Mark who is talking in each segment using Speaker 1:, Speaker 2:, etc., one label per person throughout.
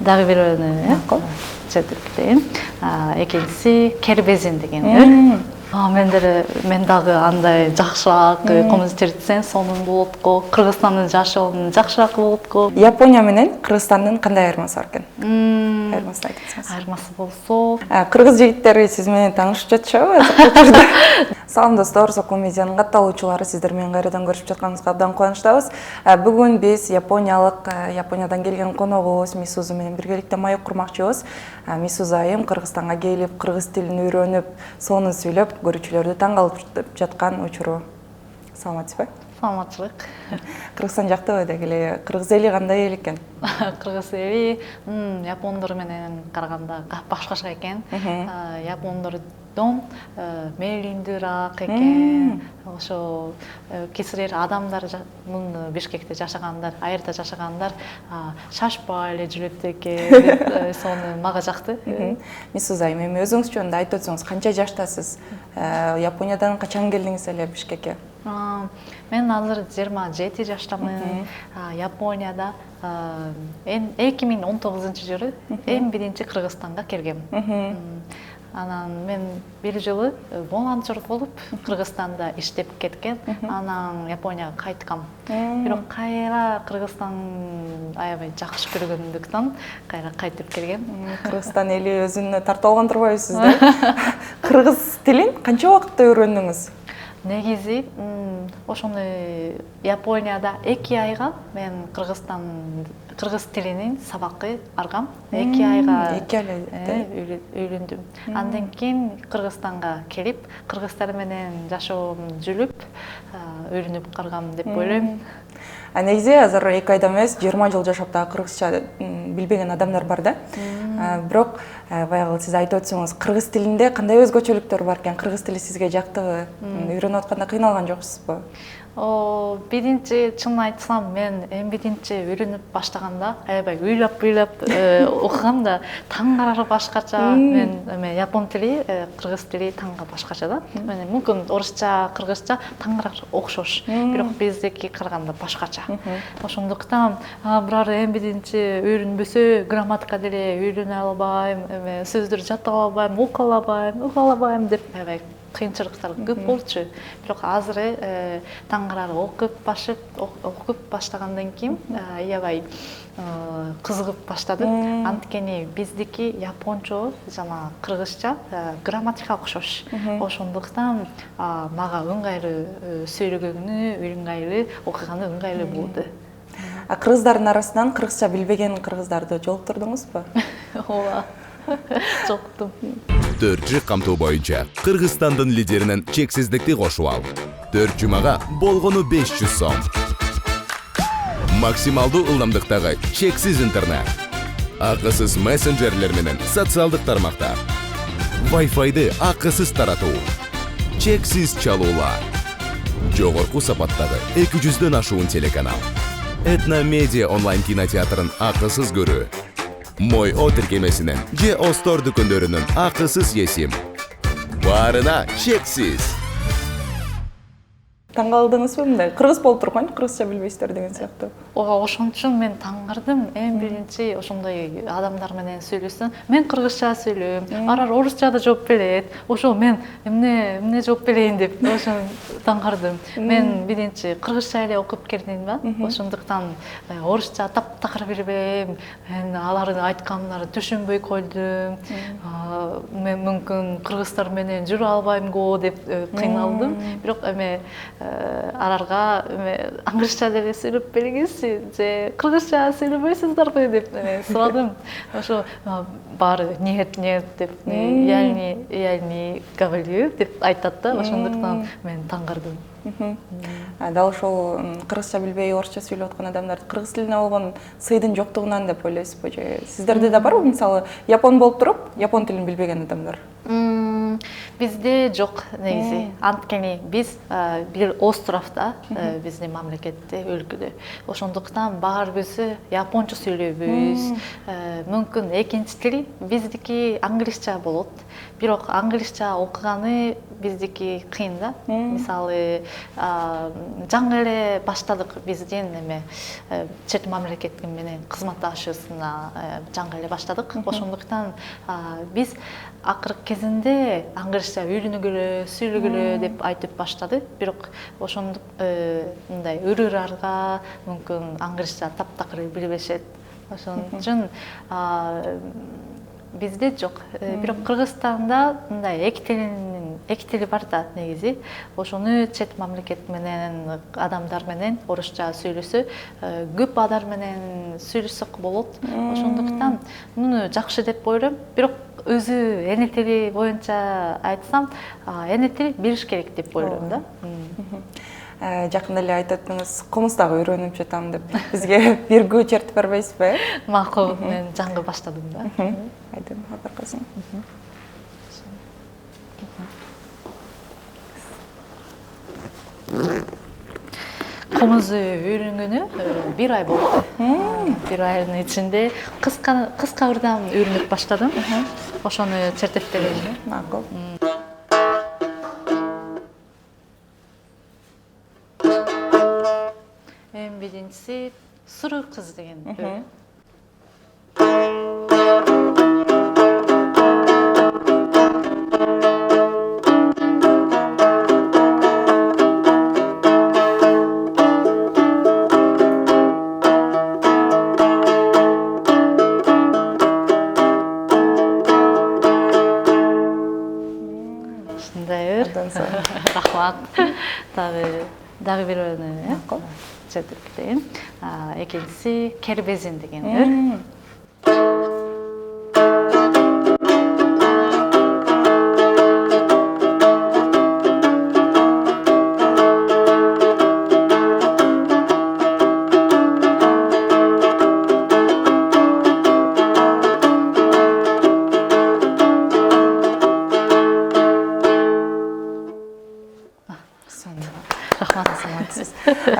Speaker 1: дагы бирөөнү жетип кетейин. Экинчиси кербезин деген. Мен дагы андай жакшыраак комуз чертсем сонун болот го. Кыргызстандын жашоонун жакшыраак болот го.
Speaker 2: Япония менен Кыргызстандын кандай айырмасы бар экен? Айырмасын айтсаңыз.
Speaker 1: Айырмасы болсо,
Speaker 2: кыргыз жигиттери сиз менен таанышып жатышабы? Салам достор, Сокол медианын катталуучулары, сиздер менен кайрадан көрүшүп жатканыбызга абдан кубанычтабыз. Бүгүн биз Япониядан келген коногубуз Мисузу менен биргеликте маек курмакчыбыз. Мисузу айым Кыргызстанга келип, кыргыз тилин үйрөнүп, сонун сүйлөп, көрүүчүлөрдү таң калдырып жаткан учуру. Саламатсызбы?
Speaker 1: саламатчылык.
Speaker 2: Кыргызстан жактыбы деги эле, кыргыз эли кандай эл экен?
Speaker 1: Кыргыз эли япондор менен караганда башкача экен. Япондордон мээлиндүүрөөк экен. Ошо кесирер адамдар Бишкекте жашагандар, айырда жашагандар шашпай эле жүрөт экен. Сону мага жакты.
Speaker 2: Мисузу айым, эми өзүңүз жөнүндө айтып өтсөңүз, канча жаштасыз? Япониядан качан келдиңиз эле Бишкекке?
Speaker 1: Мен азыр 27 жаштамын. Японияда 2019-жылы эң биринчи Кыргызстанга келгем. Анан мен бир жылы волонтер болуп Кыргызстанда иштеп кеткен. Анан Японияга кайткам. Бирок кайра Кыргызстан аябай жакшы көргөндүктөн кайра кайтып келгем.
Speaker 2: Кыргызстан эли өзүнө тартып алган турбайбысыз да? Кыргыз тилин канча убакытта үйрөндүңүз?
Speaker 1: Негизи ошондой Японияда 2 айга мен кыргыз тилинин сабакы алгам. 2 айга үйрөндүм. Андан кийин Кыргызстанга келип, кыргыздар менен жашоом жүрүп, үйрөнүп калгам деп ойлойм.
Speaker 2: Негизи азыр 2 айда эмес, 20 жыл жашап да кыргызча билбеген адамдар бар да. Бирок баягы сиз айтып өтсөңүз, кыргыз тилинде кандай өзгөчөлүктөр бар экен? Кыргыз тили сизге жактыбы? Үйрөнүп атканда кыйналган жоксузбу? Биринчи, чынын айтсам, мен биринчи үйрөнүп баштаганда аябай ыйлап окугам да, таңгарары башкача. Мен япон тили, кыргыз тили таңга башкача да. Мүмкүн орусча, кыргызча таңгарак окшош, бирок биздики караганда башкача. Ошондуктан бирок биринчи үйрөнбөсө грамматика деле үйрөнө албайм, сөздөр жаттап албайм, уга албайм деп аябай кыйынчылыктар көп болчу. Бирок азыр таңгарары окуп баштагандан кийин аябай кызыгып баштады. Анткени биздики япончо жана кыргызча грамматика окшош. Ошондуктан мага ыңгайлуу сүйлөгөнү, ыңгайлуу окуганы ыңгайлуу болду. Кыргыздардын арасынан кыргызча билбеген кыргыздарды жолуктурдуңузбу?
Speaker 1: Ооба. Жоктум.
Speaker 3: 4 камтоо боюнча Кыргызстандын лидеринен чексиздикти кошуп ал. 4 жумага болгону 500 сом. Максималдуу ылдамдыктагы чексиз интернет. Акысыз мессенджерлер менен социалдык тармактар. Wi-Fi'ды акысыз таратуу. Чексиз чалуулар. Жогорку сапаттагы 200дөн ашуун телеканал. Этно медиа онлайн кинотеатрын акысыз көрүү. Мой О тиркемесинен же Остор дүкөндөрүнүн акысыз есим. Баарына чексиз.
Speaker 2: Таң калдыңызбы мындай? Кыргыз болуп турган, кыргызча билбейсиздер деген сыяктуу.
Speaker 1: Ошон үчүн мен таңгардым. Биринчи ошондой адамдар менен сүйлөшсөм, мен кыргызча сүйлөйм, арар орусча да жооп берет. Ошо мен эмне жооп берейин деп ошон таңгардым. Мен биринчи кыргызча эле окуп келдим да. Ошондуктан орусча таптакыр билбейм. Мен алардын айткандарын түшүнбөй койдум. Мен мүмкүн кыргыздар менен жүрө албайм го деп кыйналдым. Бирок аларга англисча деле сүйлөп бергилси, же кыргызча сүйлөбөйсүздарбы деп сурадым. Ошо баары нет деп, я не говорю деп айтат да. Ошондуктан мен таңгардым.
Speaker 2: Дал ошол кыргызча билбей орусча сүйлөп аткан адамдарды кыргыз тилине болгон сыйдын жоктугунан деп ойлойсузбу? Же сиздерде да барбы, мисалы, япон болуп туруп, япон тилин билбеген адамдар?
Speaker 1: Бизде жок негизи. Анткени биз бир островда, биздин мамлекетте, өлкөдө. Ошондуктан баарыбызы японча сүйлөйбүз. Мүмкүн экинчи тил биздики англисча болот. Бирок англисча окуганы биздики кыйын да. Мисалы, жаңы эле баштадык биздин чет мамлекеттин менен кызматташуусуна жаңы эле баштадык. Ошондуктан биз акыркы кезинде англисча үйрөнүгүлө, сүйлөгүлө деп айтып баштады. Бирок ошондук мындай ырырарга мүмкүн англисча таптакыр билбешет. Ошон үчүн бизде жок. Бирок Кыргызстанда мындай эки тили бар да негизи. Ошону чет мамлекет менен адамдар менен орусча сүйлөсө, көп адам менен сүйлөсөк болот. Ошондуктан муну жакшы деп ойлойм. Бирок өзү эне тили боюнча айтсам, эне тили билиш керек деп ойлойм да.
Speaker 2: Жакында эле айтып өттүңүз, комуз дагы үйрөнүп жатам деп. Бизге биргүү чертип бербейсизби?
Speaker 1: Макул, мен жаңы баштадым да.
Speaker 2: Айдын, абаркасын.
Speaker 1: Комузду үйрөнгөнү бир ай болду. Бир айдын ичинде кыска ырдан үйрөнүп баштадым. Ошону чертип берейин.
Speaker 2: Макул.
Speaker 1: Эң биринчиси суру кыз деген. Рахмат. Дагы бир өрүнү чертип кетейин. Экинчиси кербезин деген өр.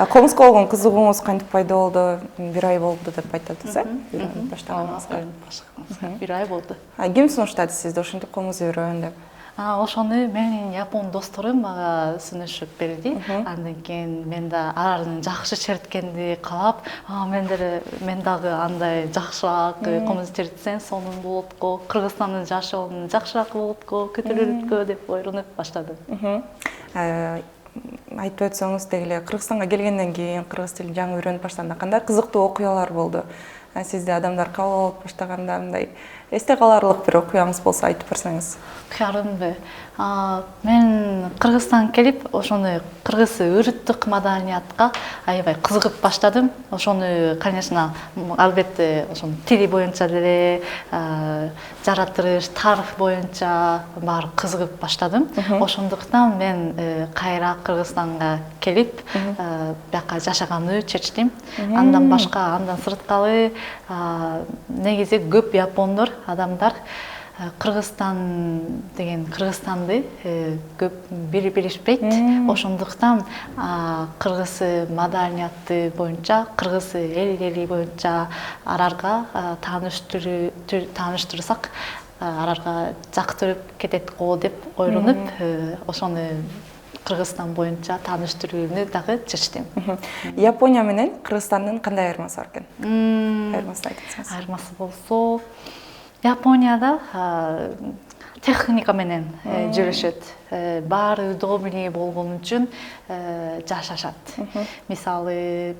Speaker 2: Комузга болгон кызыгууңуз кантип пайда болду? Бир ай болду деп айтатсыз, үйрөнүп баштаганыңызга.
Speaker 1: Бир ай болду.
Speaker 2: Ким сунуштады сизди ошентип комуз үйрөн деп?
Speaker 1: Ошону менин япон досторум мага сунушуп берди. Андан кийин мен да алардын жакшы черткенди каалап, мен дагы андай жакшыраак комуз чертсем сонун болот го, Кыргызстандын жашоонун жакшыраак болот го, көтөрүлөт деп ойлонуп баштадым.
Speaker 2: Айтып өтсөңүз дегиле, Кыргызстанга келгенден кийин кыргыз тилин жаңы үйрөнүп баштаганда кандай кызыктуу окуялар болду? Сизди адамдар кабыл алып баштаганда мындай эсте каларлык бир окуяңыз болсо айтып берсеңиз.
Speaker 1: Окуярымбы? Мен Кыргызстанга келип, ошону кыргыз өрүттүк маданиятка аябай кызыгып баштадым. Ошону, конечно, албетте ошону тили боюнча деле, жаратылыш, тарых боюнча баары кызыгып баштадым. Ошондуктан мен кайра Кыргызстанга келип, бияка жашаганды чечтим. Андан башка, андан сырткары негизи көп япондор, адамдар Кыргызстанды көп билишпейт. Ошондуктан кыргыз маданияты боюнча, кыргыз эли боюнча аларга тааныштырсак, аларга жактырып кетет го деп ойлонуп, ошону Кыргызстан боюнча тааныштырууну дагы чечтим.
Speaker 2: Япония менен Кыргызстандын кандай айырмасы бар экен? Айырмасын айтсаңыз.
Speaker 1: Айырмасы болсо, Японияда техника менен жүрүшөт. Баары удобный болгон үчүн жашашат. Мисалы,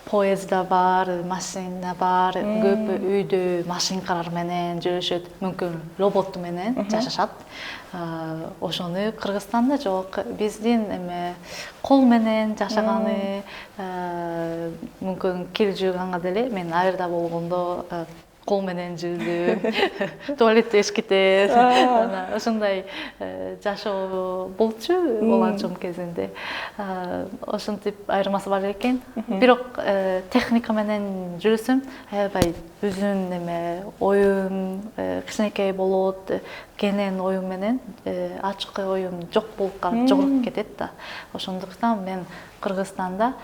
Speaker 1: поезда бар, машина бар, көп үйдө машинкалар менен жүрүшөт, мүмкүн робот менен жашашат. Ошону Кыргызстанда жок. Биздин кол менен жашаганы, мүмкүн кир жууганга деле мен айырда болгондо кол менен жууду, туалетте эшкитер, ошондой жашоо болчу уланчылык кезинде. Ошентип айырмасы бар экен. Бирок техника менен жүрсөм, аябай өзүн неме оюм кичинекей болот, кенен оюм менен ачык оюм жок болуп калып жогоруп кетет да. Ошондуктан мен Кыргызстанда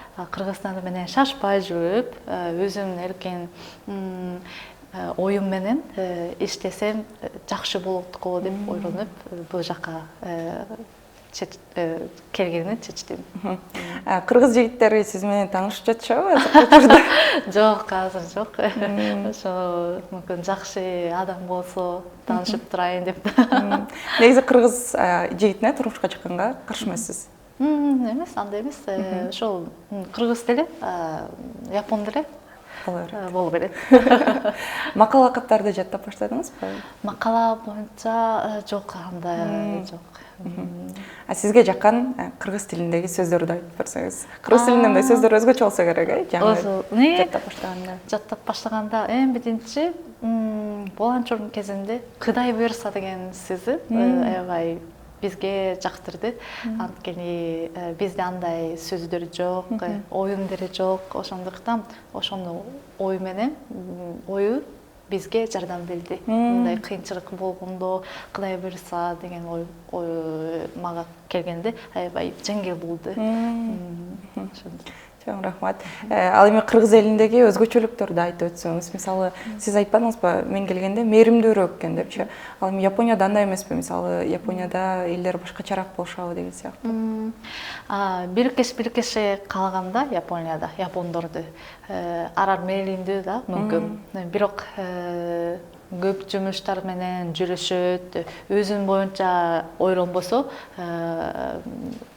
Speaker 1: менен шашпай жүрүп, өзүм эркен оюм менен иштесем жакшы болот го деп ойлонуп, бул жака келгенин чечтим.
Speaker 2: Кыргыз жигиттери сиз менен таанышып жатышабы?
Speaker 1: Жок, азыр жок. Ошо мүмкүн жакшы адам болсо таанышып турайын деп.
Speaker 2: Негизи кыргыз жигитине турмушка чыкканга каршы эмессиз?
Speaker 1: Эмес, андай эмес. Ошол кыргыз тили, япон тили боло берет.
Speaker 2: Макала каттарды жаттап баштадыңызбы?
Speaker 1: Макала боюнча жок, андай жок.
Speaker 2: Сизге жаккан кыргыз тилиндеги сөздөрдү айтып берсеңиз. Кыргыз тилинде мындай сөздөр өзгөчө болсо керек, жаттап баштаганда.
Speaker 1: Жаттап баштаганда эң биринчи волонтёрдун кезинде кыдай буйрса деген сөзү аябай бизге жактырды. Анткени бизде андай сөздөр жок, оюн деле жок. Ошондуктан ошону ою менен ою бизге жардам берди. Мындай кыйынчылык болгондо кыдай буйрса деген ой мага келгенде аябай жеңил болду.
Speaker 2: Чоң рахмат. Ал эми кыргыз элиндеги өзгөчөлүктөрдү айтып өтсөңүз. Мисалы, сиз айтпадыңызбы, мен келгенде мээримдүүрөөк экен депчи. Ал эми Японияда андай эмеспи? Мисалы, Японияда элдер башкачараак болушабы деген сыяктуу.
Speaker 1: Биркеш калганда Японияда япондорду арар мээримдүү да мүмкүн. Бирок көп жумуштар менен жүрүшөт, өзүн боюнча ойлонбосо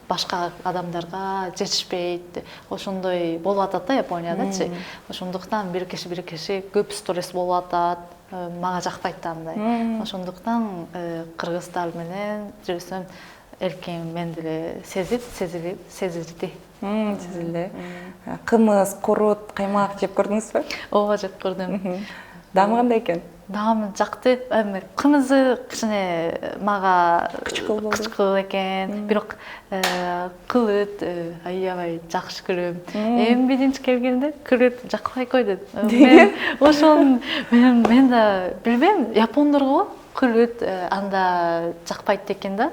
Speaker 1: башка адамдарга жетишпейт. Ошондой болуп атат да Япониядачы. Ошондуктан биркеши көп стресс болуп атат. Мага жакпайт андай. Ошондуктан кыргыздар менен жүрсөм эркин мен деле сезилди.
Speaker 2: Сезилди. Кымыз, курут, каймак жеп көрдүңүзбү?
Speaker 1: Ооба, жеп көрдүм.
Speaker 2: Даамы кандай экен?
Speaker 1: Даамы жакты. Кымызы кичине мага кычкыл экен. Бирок кылыт аябай жакшы көрөм. Эми биринчи келгенде кылыт жакпай койду. Мен ошон мен да билбейм, япондорго кылыт анда жакпайт экен да.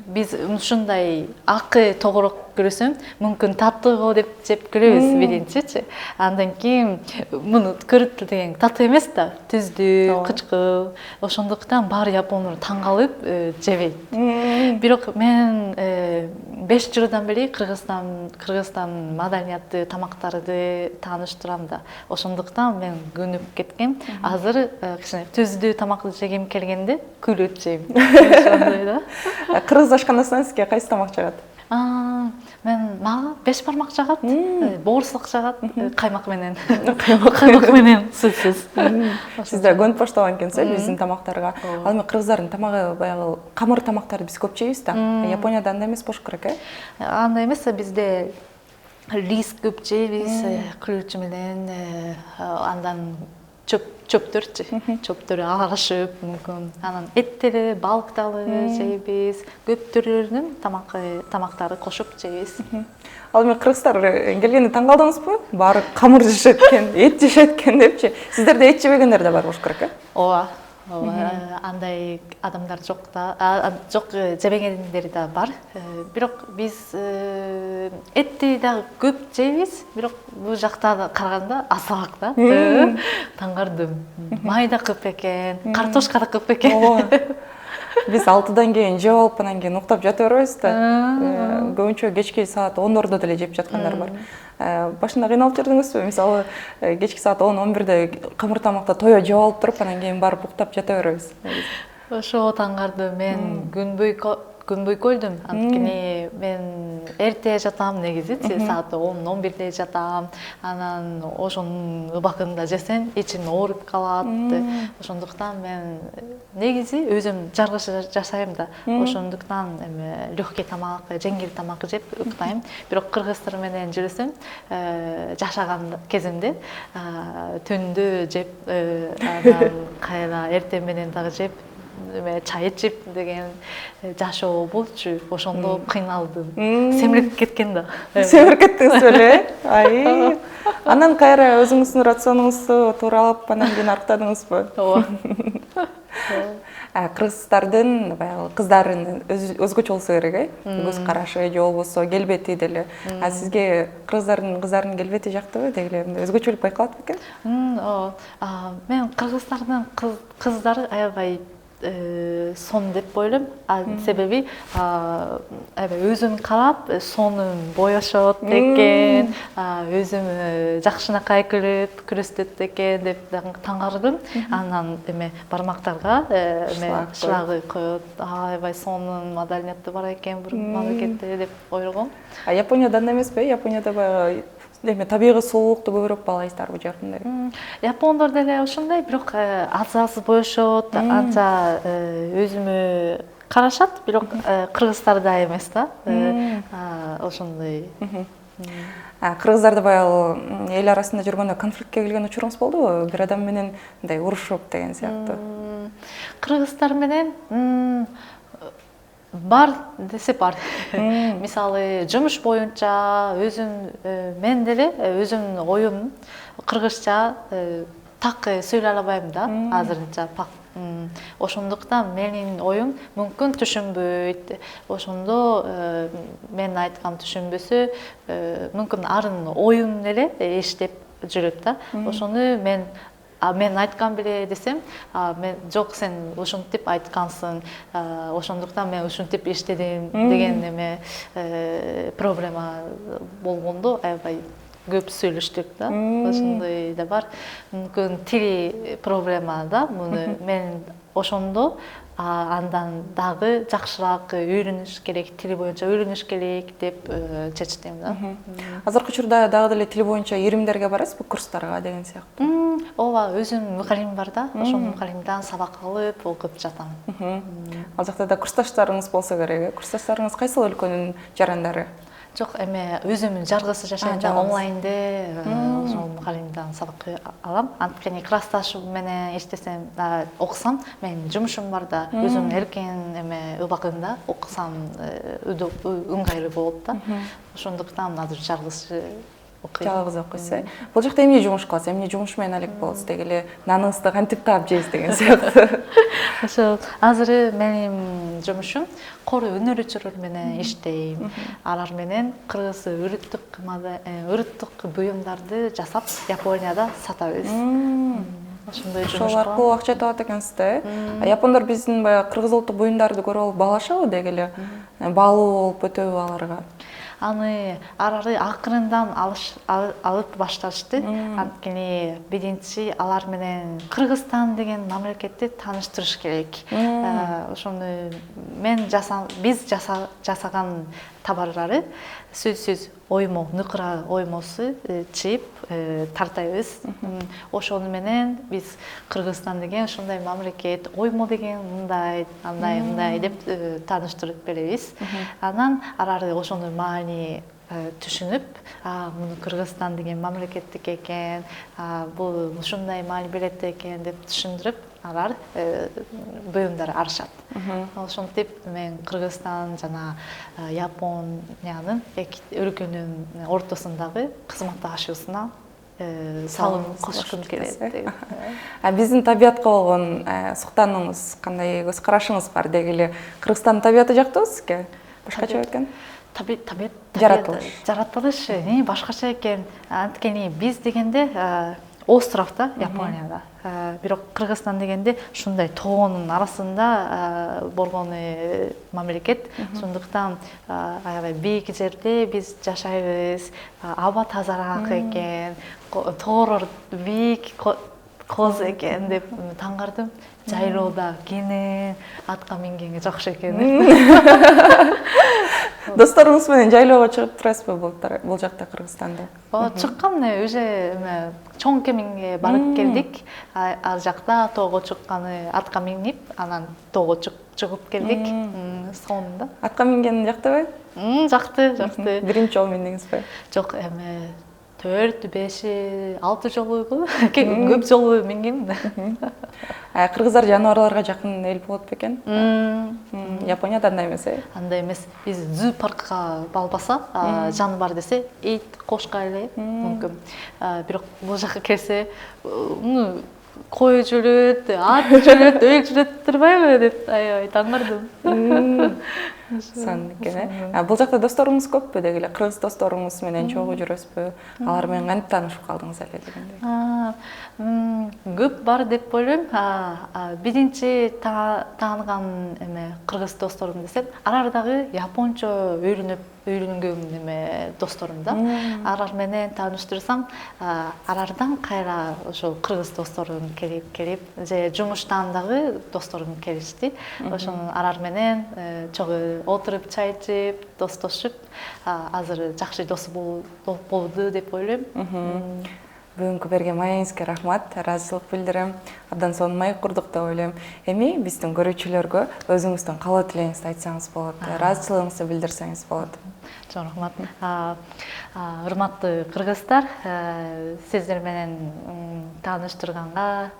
Speaker 1: Биз ушундай акы тогурок көрсөм, мүмкүн таттыго деп жеп көрөбүз биринчичи. Андан кийин муну кылыт деген таттуу эмес да, түздүү, кычкыл. Ошондуктан баары япондор таң калып жебейт. Бирок мен 5 жылдан бери Кыргызстан маданияты тамактарды тааныштырам да. Ошондуктан мен көнүп кеткем. Азыр кичине түздүү тамакты жегим келгенде кылыт жейм. Ошондой да.
Speaker 2: Кыргыз ашканасынан сизге кайсы тамак жагат?
Speaker 1: Мага 5 бармак жагат, боорсак жагат, каймак менен. Каймак менен сөзсүз.
Speaker 2: Сиз да көнүп баштаган экенсиз биздин тамактарга. Ал эми кыргыздардын тамагы баягы камыр тамактарды биз көп жейбиз да. Японияда андай эмес болуш керек,
Speaker 1: Андай эмес, бизде рис көп жейбиз, кылычы менен, андан чөптөр аралашып мүмкүн. Анан эттери, балыктары жейбиз, көп түрлөрүнүн тамактары кошуп жейбиз.
Speaker 2: Ал эми кыргыздар келгенде таң калдыңызбы? Баары камыр жешет экен, эт жешет экен депчи. Сиздерде эт жебегендер да бар болуш керек,
Speaker 1: Ооба. Андай адамдар жок да, жок жебегендери да бар. Бирок биз этти да көп жейбиз, бирок бул жакта караганда азыраак да. Таңгардым. Май да көп экен, картошка да көп экен.
Speaker 2: Биз 6-дан кийин жеп алып, анан кийин уктап жата беребиз да. Көбүнчө кечки саат 10-ордо деле жеп жаткандар бар. Башында кыйналып жүрдүңүзбү? Мисалы, кечки саат 10-11де камыр тамакта тое жеп алып туруп, анан кийин барып уктап жата беребиз.
Speaker 1: Ошо таңгарды мен күн бою күнбөй көрдүм. Анткени мен эрте жатам негизи, саат 10-11 жатам. Анан ошонун убакында жесем ичим ооруп калат. Ошондуктан мен негизи өзүм жаргыш жашайм да. Ошондуктан легкий тамак, жеңил тамак жеп уктайм. Бирок кыргыздар менен жүрсөм, жашаган кезимде түндө жеп, анан кайра эртең менен дагы жеп, чай ичип деген жашоо болчу. Ошондо кыйналдым. Семирип кеткен да.
Speaker 2: Семирип кеттиңиз беле? Ай. Анан кайра өзүңүздүн рационуңузду тууралап анан кийин арктадыңызбы?
Speaker 1: Ооба.
Speaker 2: Кыргыздардын баягы кыздарын өзгөчө болсо керек, көз карашы же болбосо келбети деле. Сизге кыргыздардын кыздарынын келбети жактыбы? Деги өзгөчөлүк байкалат бекен?
Speaker 1: Мен кыргыздардын кыздары аябай сон деп ойлойм. Себеби өзүн карап сонун боешот экен, өзүм жакшынакай күрөстөт экен деп таңгардым. Анан бармактарга шлагы коет, аябай сонун маданиятты бар экен бул мамлекетте деп ойлогом.
Speaker 2: Японияда андай эмеспи? Японияда баягы табигый сулуулукту көбүрөөк баалайсыздарбы жакындай?
Speaker 1: Япондор деле ошондой, бирок аз боешот, анча өзүмө карашат, бирок кыргыздардай эмес да. Ошондой.
Speaker 2: Кыргыздарда баягы эл арасында жүргөндө конфликтке келген учуруңуз болдубу? Бир адам менен мындай урушуп деген сыяктуу.
Speaker 1: Кыргыздар менен бар десе бар. Мисалы, жумуш боюнча мен деле өзүмдүн оюм кыргызча так сүйлөй албайм да, азырынча. Ошондуктан менин оюм мүмкүн түшүнбөйт. Ошондо мен айткан түшүнбөсө, мүмкүн арын оюм эле эштеп жүрөт да. Ошону мен айткан беле десем, мен жок, сен ушинтип айткансың, ошондуктан мен ушинтип иштедим деген проблема болгондо аябай көп сүйлөштүк да. Ошондой да бар. Мүмкүн тили проблема да. Муну мен ошондо андан дагы жакшыраак үйрөнүш керек, тили боюнча үйрөнүш керек деп чечтим да.
Speaker 2: Азыркы учурда дагы деле тил боюнча иримдерге барасызбы, курстарга деген сыяктуу?
Speaker 1: Ооба, өзүм мукалим бар да, ошол мукалимден сабак алып окуп жатам.
Speaker 2: Ал жакта да курсташтарыңыз болсо керек. Курсташтарыңыз кайсыл өлкөнүн жарандары?
Speaker 1: Жок, өзүмдүн жаргысы жашайм да, онлайнде ошол мукалимден сабак алам. Анткени классташым менен иштесем, окусам, менин жумушум бар да, өзүм эркен убагында окусам ыңгайлуу болот да. Ошондуктан азыр жаргысы окуйм.
Speaker 2: Жалгыз окуйсуз. Бул жакта эмне жумуш кыласыз? Эмне жумуш менен алек болосуз? Деги эле наныңызды кантип таап жейсиз деген сыяктуу.
Speaker 1: Ошол азыр менин жумушум кор өнөрүүчүлөр менен иштейм. Алар менен кыргыз үрүттүк буюмдарды жасап Японияда сатабыз. Ошондой жумуш.
Speaker 2: Ошол аркылуу акча табат экенсиз да. Япондор биздин баягы кыргыз улуттук буюмдарды көрүп алып баалашабы деги эле? Баалуу болуп өтөбү аларга?
Speaker 1: Аны акырындан алып башташты. Анткени биринчи алар менен Кыргызстан деген мамлекетти тааныштырыш керек. Ошону биз жасаган товарлары сөзсүз оймо, ныкыра оймосу чип тартайбыз. Ошону менен биз Кыргызстан деген ушундай мамлекет, оймо деген мындай, андай деп тааныштырып беребиз. Анан алар ошону маани түшүнүп, муну Кыргызстан деген мамлекеттик экен, бул ушундай маани берет экен деп түшүндүрүп, алар буюмдар арышат. Ошентип мен Кыргызстан жана Япониянын эки өлкөнүн ортосундагы кызматташуусуна салым кошкум келет.
Speaker 2: Биздин табиятка болгон суктанууңуз кандай, көз карашыңыз бар деги эле? Кыргызстандын табияты жактыбы сизге? Башкача экен?
Speaker 1: Жаратылыш башкача экен. Анткени биз дегенде остров да, Японияда. Бирок Кыргызстан дегенде ушундай тоонун арасында болгон мамлекет. Ошондуктан аябай бийик жерде биз жашайбыз. Аба тазараак экен. Тоолор бийик, коз экен деп таңгардым. Жайлоодо кенен атка мингенге жакшы экен.
Speaker 2: Досторуңуз менен жайлоого чыгып турасызбы бул жакта Кыргызстанда?
Speaker 1: Чыккам уже чоң кемиңге барып келдик. Ал жакта тоого чыкканы атка минип, анан тоого чыгып келдик. Сонунда.
Speaker 2: Атка мингени жактыбы?
Speaker 1: Жакты.
Speaker 2: Биринчи жолу миндиңизби?
Speaker 1: Жок, 4, 5, 6 жолу көп жолу мингем.
Speaker 2: Кыргыздар жаныбарларга жакын эл болот бекен? Японияда андай эмес, э?
Speaker 1: Андай эмес. Биз зоопаркка балбаса, жаныбар десе, ит, кошко эле мүмкүн. Бирок бул жака келсе, кой жүрөт, ат жүрөт, өл жүрөт турбайбы деп аябай таңгардым.
Speaker 2: Сан экен, э? Бул жакта досторуңуз көппү деги эле? Кыргыз досторуңуз менен чогуу жүрөсүзбү? Алар менен кантип таанышып калдыңыз эле дегендей?
Speaker 1: Көп бар деп ойлойм. Биринчи тааныган кыргыз досторум десем, алар дагы япончо үйрөнгөн досторум да. Алар менен тааныштырсам, алардан кайра ошо кыргыз досторум келип, же жумуштан дагы досторум келишти. Ошонун алар менен чогуу отуруп чай ичип, достошуп, азыр жакшы дос болду деп ойлойм.
Speaker 2: Бүгүнкү берген маегиңизге рахмат, ыраазычылык билдирем. Абдан сонун маек курдук деп ойлойм. Эми биздин көрүүчүлөргө өзүңүздүн каалоо тилегиңизди айтсаңыз болот, ыраазычылыгыңызды билдирсеңиз болот.
Speaker 1: Чоң рахмат. Урматтуу кыргыздар, сиздер менен тааныштырганга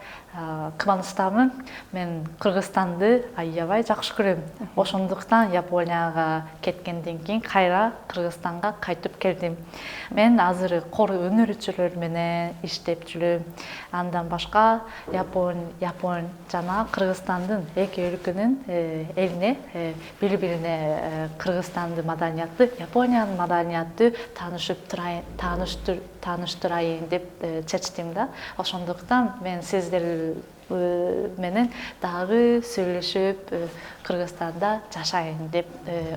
Speaker 1: кубанычтамын. Мен Кыргызстанды аябай жакшы көрөм. Ошондуктан Японияга кеткенден кийин кайра Кыргызстанга кайтып келдим. Мен азыр кор өнөрчүлөр менен иштеп жүрөм. Андан башка Япон жана Кыргызстандын эки өлкөнүн элине, бири-бирине Кыргызстандын маданиятты, Япониянын маданиятты тааныштырайын деп чечтим да. Ошондуктан мен сиздер менен дагы сүйлөшүп Кыргызстанда жашайын деп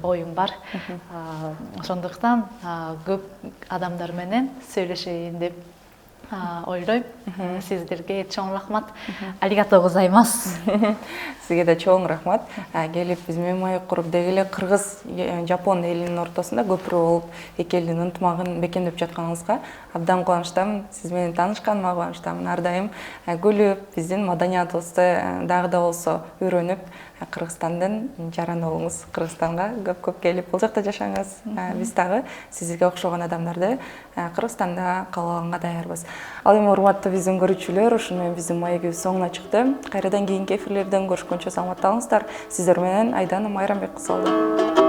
Speaker 1: оюм бар. Ошондуктан көп адамдар менен сүйлөшөйүн деп ойлойм. Сиздерге чоң рахмат. Аригато гозаймасу.
Speaker 2: Сизге да чоң рахмат. Келип биз менен маек куруп деги эле Кыргыз, Жапон элинин ортосунда көпүрө болуп, эки элдин ынтымагын бекемдеп жатканыңызга абдан кубанычтамын. Сиз менен таанышканыма кубанычтамын. Ар дайым күлүп, биздин маданиятыбызды дагы да болсо үйрөнүп, Кыргызстандын жараны болуңуз. Кыргызстанга көп келип, бул жакта жашаңыз. Биз дагы сизге окшогон адамдарды Кыргызстанда кабыл алганга даярбыз. Ал эми урматтуу биздин көрүүчүлөр, ушуну менен биздин маегибиз соңуна чыкты. Кайрадан кийинки эфирлерден көрүшкөнчө саламатта калыңыздар. Сиздер менен Айдана Майрамбек кызы болду.